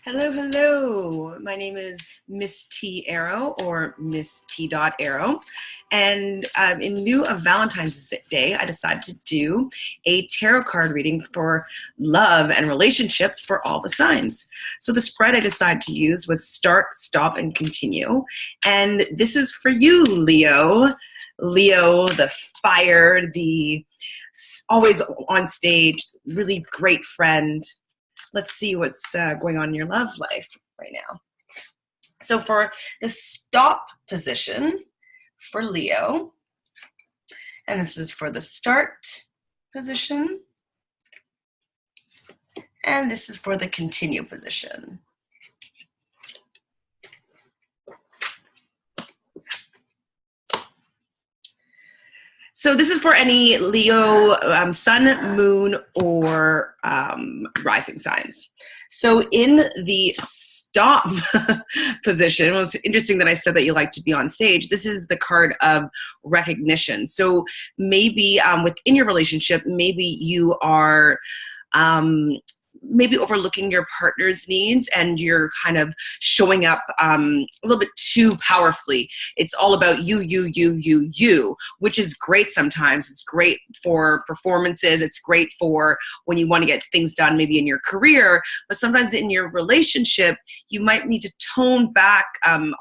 Hello, hello. My name is Miss T Arrow or Miss T. Arrow. And in lieu of Valentine's Day, I decided to do a tarot card reading for love and relationships for all the signs. So the spread I decided to use was start, stop, and continue. And this is for you, Leo. Leo, the fire, the always on stage, really great friend. Let's see what's going on in your love life right now. So for the stop position for Leo, and this is for the start position, and this is for the continue position. So this is for any Leo sun, moon, or rising signs. So in the stop position, well, it's interesting that I said that you like to be on stage. This is the card of recognition. So maybe within your relationship, maybe you are maybe overlooking your partner's needs and you're kind of showing up a little bit too powerfully. It's all about you, which is great sometimes. It's great for performances. It's great for when you want to get things done maybe in your career, but sometimes in your relationship, you might need to tone back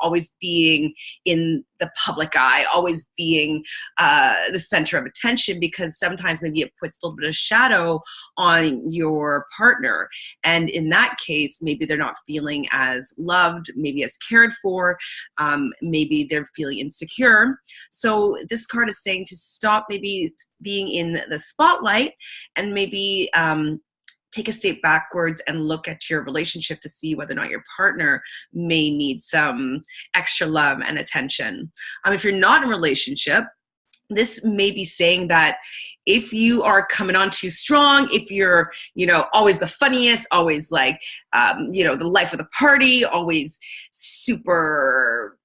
always being in the public eye, always being the center of attention, because sometimes maybe it puts a little bit of shadow on your partner. And in that case, maybe they're not feeling as loved, maybe as cared for, maybe they're feeling insecure. So this card is saying to stop maybe being in the spotlight and maybe take a step backwards and look at your relationship to see whether or not your partner may need some extra love and attention. If you're not in a relationship, this may be saying that if you are coming on too strong, if you're, always the funniest, always like, the life of the party, always super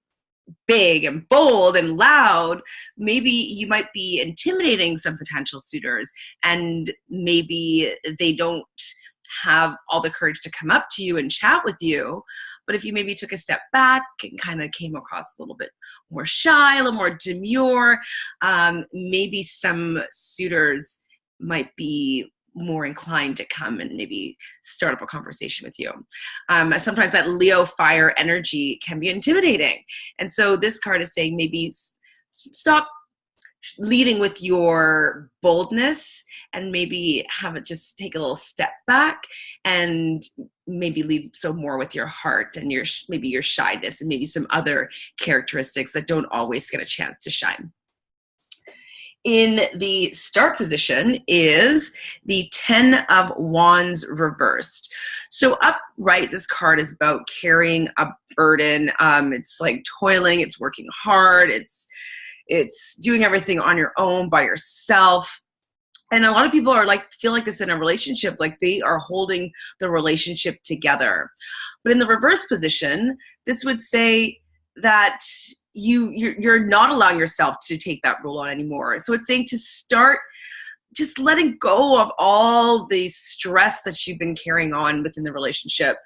big and bold and loud, maybe you might be intimidating some potential suitors, and maybe they don't have all the courage to come up to you and chat with you. But if you maybe took a step back and kind of came across a little bit more shy, a little more demure, maybe some suitors might be more inclined to come and maybe start up a conversation with you. Sometimes that Leo fire energy can be intimidating. And so this card is saying maybe stop leading with your boldness and maybe have it just take a little step back and maybe lead so more with your heart and maybe your shyness and maybe some other characteristics that don't always get a chance to shine. In the start position is the 10 of Wands reversed. So upright, this card is about carrying a burden. It's like toiling, it's working hard, it's doing everything on your own by yourself. And a lot of people feel like this in a relationship, like they are holding the relationship together. But in the reverse position, this would say that you're not allowing yourself to take that role on anymore. So it's saying to start just letting go of all the stress that you've been carrying on within the relationship.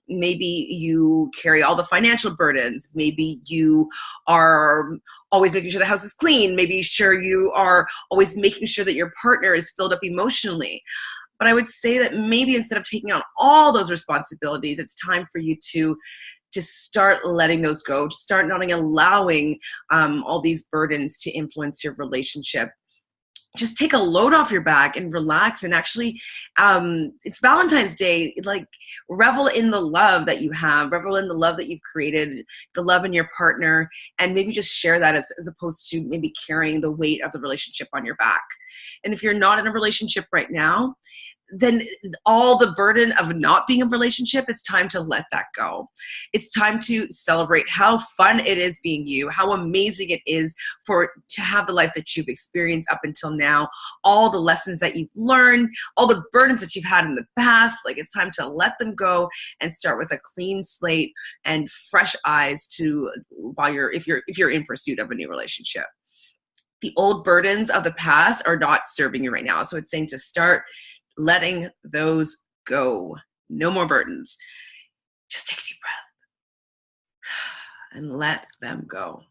Maybe you carry all the financial burdens. Maybe you are always making sure the house is clean. Maybe you are always making sure that your partner is filled up emotionally. But I would say that maybe instead of taking on all those responsibilities, it's time for you to just start letting those go, to start not allowing all these burdens to influence your relationship. Just take a load off your back and relax. And actually, it's Valentine's Day. Like, revel in the love that you have, revel in the love that you've created, the love in your partner, and maybe just share that as opposed to maybe carrying the weight of the relationship on your back. And if you're not in a relationship right now, then all the burden of not being in a relationship, it's time to let that go. It's time to celebrate how fun it is being you, how amazing it is to have the life that you've experienced up until now, all the lessons that you've learned, all the burdens that you've had in the past. Like, it's time to let them go and start with a clean slate and fresh eyes if you're in pursuit of a new relationship. The old burdens of the past are not serving you right now. So it's saying to start letting those go. No more burdens. Just take a deep breath and let them go.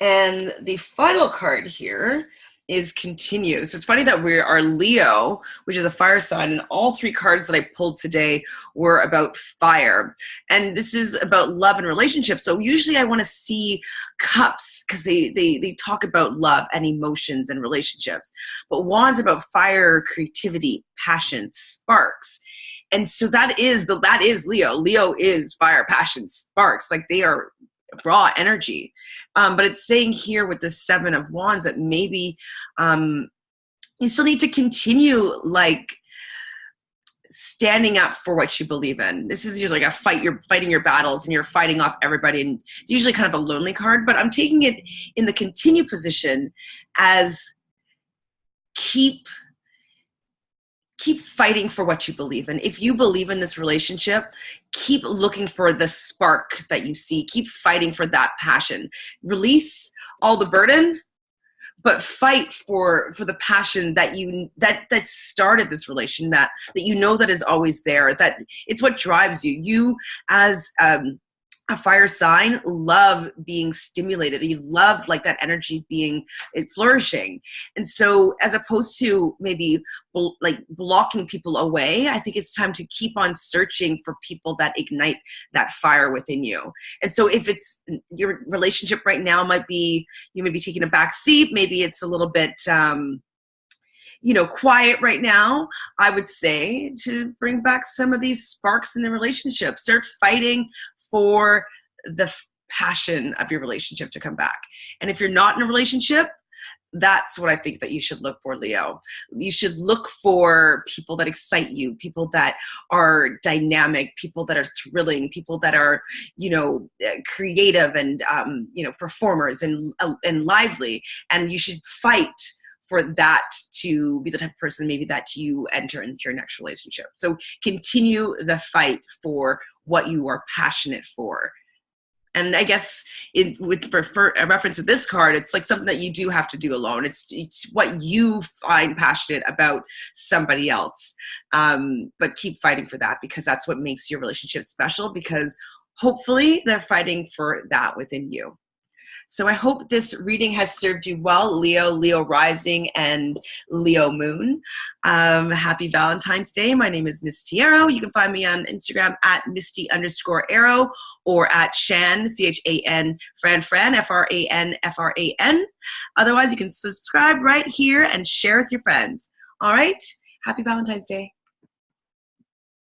And the final card here is continue. So it's funny that we are Leo, which is a fire sign, and all three cards that I pulled today were about fire. And this is about love and relationships. So usually I want to see cups because they talk about love and emotions and relationships. But wands about fire, creativity, passion, sparks. And so that is Leo. Leo is fire, passion, sparks. Like they are raw energy. But it's saying here with the Seven of Wands that maybe you still need to continue like standing up for what you believe in. This is usually like a fight. You're fighting your battles and you're fighting off everybody. And it's usually kind of a lonely card, but I'm taking it in the continue position as keep fighting for what you believe in. If you believe in this relationship, keep looking for the spark that you see. Keep fighting for that passion. Release all the burden, but fight for the passion that that started this relation, that you know that is always there, that it's what drives you. You as a fire sign love being stimulated. You love like that energy being flourishing. And so as opposed to maybe like blocking people away, I think it's time to keep on searching for people that ignite that fire within you. And so if it's your relationship right now might be, you may be taking a back seat, maybe it's a little bit, quiet right now, I would say to bring back some of these sparks in the relationship. Start fighting for the passion of your relationship to come back. And if you're not in a relationship, that's what I think that you should look for, Leo. You should look for people that excite you, people that are dynamic, people that are thrilling, people that are, creative and, performers and lively. And you should fight for that to be the type of person maybe that you enter into your next relationship. So continue the fight for what you are passionate for. And I guess with a reference to this card, it's like something that you do have to do alone. It's what you find passionate about somebody else. But keep fighting for that, because that's what makes your relationship special, because hopefully they're fighting for that within you. So I hope this reading has served you well, Leo rising, and Leo moon. Happy Valentine's Day. My name is Misty Arrow. You can find me on Instagram at Misty_Arrow or at Shan, CHAN, Fran, FRAN. Otherwise, you can subscribe right here and share with your friends. All right. Happy Valentine's Day.